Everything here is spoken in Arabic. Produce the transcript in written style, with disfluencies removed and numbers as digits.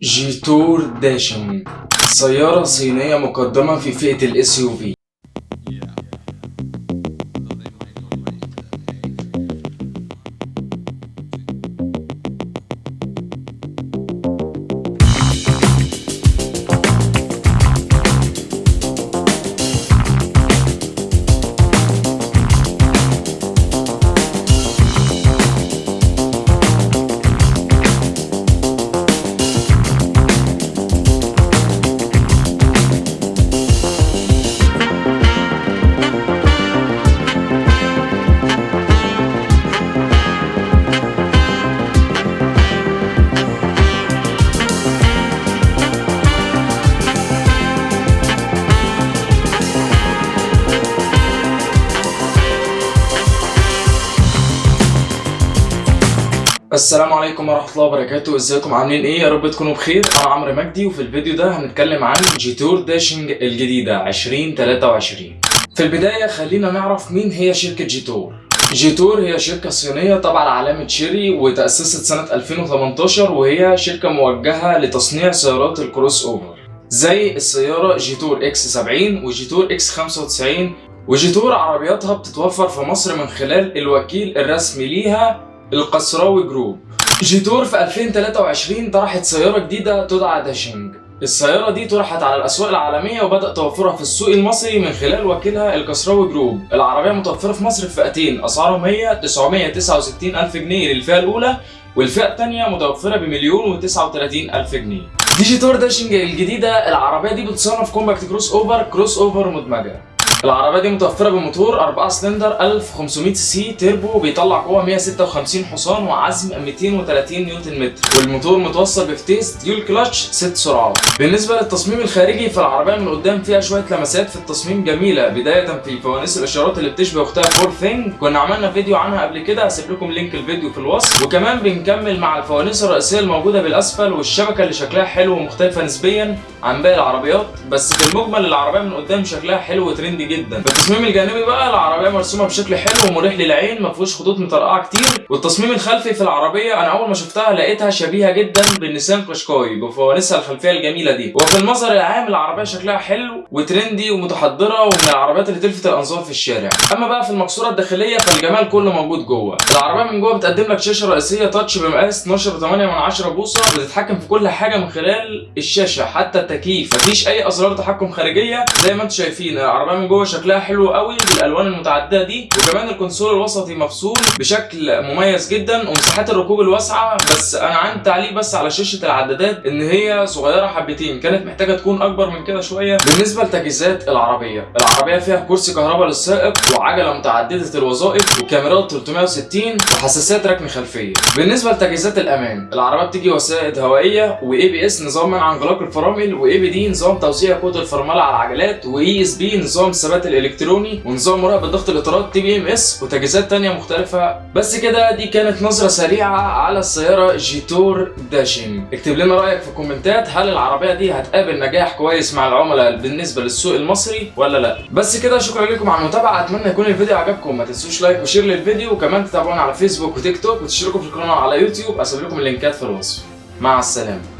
جيتور داشنج سيارة صينية مقدمة في فئة ال SUV. السلام عليكم ورحمة الله وبركاته، ازيكم عاملين ايه؟ يا رب تكونوا بخير. انا عمرو مجدي، وفي الفيديو ده هنتكلم عن جيتور داشنج الجديدة 2023. في البداية خلينا نعرف مين هي شركة جيتور. جيتور هي شركة صينية تابعة لعلامة شيري، وتأسست سنة 2018، وهي شركة موجهة لتصنيع سيارات الكروس اوفر زي السيارة جيتور اكس 70 وجيتور اكس 95. وجيتور عربياتها بتتوفر في مصر من خلال الوكيل الرسمي ليها القصراوي جروب. جيتور في 2023 طرحت سيارة جديدة تدعى داشنج. السيارة دي طرحت على الأسواق العالمية وبدأ توفرها في السوق المصري من خلال وكيلها القصراوي جروب. العربية متوفرة في مصر في فئتين، أسعارهم هي 969 ألف جنيه للفئة الأولى، والفئة الثانية متوفرة ب1,039,000 جنيه. دي جيتور داشنج الجديدة. العربية دي بتصنف كومباكت كروس اوفر مدمجة. العربية دي متوفرة بموتور 4 سلندر 1500 سي تيربو، بيطلع قوة 156 حصان وعزم 230 نيوتن متر، والموتور متوصل بفتيس ديول كلاتش 6 سرعات. بالنسبة للتصميم الخارجي، فالعربية من قدام فيها شوية لمسات في التصميم جميلة، بداية في فوانيس الإشارات اللي بتشبه أختها فور ثينج، كنا عملنا فيديو عنها قبل كده، هسيب لكم لينك الفيديو في الوصف. وكمان بنكمل مع الفوانيس الرئيسية الموجودة بالأسفل، والشبكة اللي شكلها حلو ومختلفة نسبيا عن باقي العربيات، بس في المجمل العربية من قدام شكلها حلو وترندي جدا. في التصميم الجانبي بقى العربيه مرسومه بشكل حلو ومريح للعين، ما فيهوش خطوط مطرقعه كتير. والتصميم الخلفي في العربيه انا اول ما شفتها لقيتها شبيهه جدا بالنيسان قشقاي بفوانيسها الخلفيه الجميله دي. وفي المظهر العام العربيه شكلها حلو وترندي ومتحضره، ومن العربيات اللي تلفت الانظار في الشارع. اما بقى في المقصوره الداخليه فالجمال كله موجود جوه. العربيه من جوه بتقدم لك شاشه رئيسيه تاتش بمقاس 12.8 بوصه، بتتحكم في كل حاجه من خلال الشاشه، حتى التكييف. مفيش اي اسرار تحكم خارجيه زي ما انتم شايفين. العربيه من جوه شكلها حلو قوي بالالوان المتعدده دي، وكمان الكونسول الوسطي مفصول بشكل مميز جدا، ومساحات الركوب الواسعه. بس انا عندي تعليق بس على شاشه العدادات، ان هي صغيره حبتين، كانت محتاجه تكون اكبر من كده شويه. بالنسبه لتجهيزات العربيه فيها كرسي كهرباء للسائق، وعجله متعدده الوظائف، وكاميرات 360، وحساسات ركن خلفيه. بالنسبه لتجهيزات الامان، العربيه بتيجي وسائد هوائيه، ABS نظام منع انغلاق الفرامل، وABD نظام توزيع قوه الفرمله على العجلات، وESP نظام الثبات الالكتروني، ونظام مراقبه ضغط الاطارات TBMS، وتجهيزات تانية مختلفه. بس كده دي كانت نظره سريعه على السياره جيتور داشنج. اكتب لنا رايك في الكومنتات، هل العربيه دي هتقابل نجاح كويس مع العملاء بالنسبه للسوق المصري ولا لا؟ بس كده، شكرا لكم على المتابعه، اتمنى يكون الفيديو عجبكم. ما تنسوش لايك وشير للفيديو، وكمان تتابعونا على فيسبوك وتيك توك، وتشتركوا في القناه على يوتيوب. اسيب لكم اللينكات في الوصف. مع السلامه.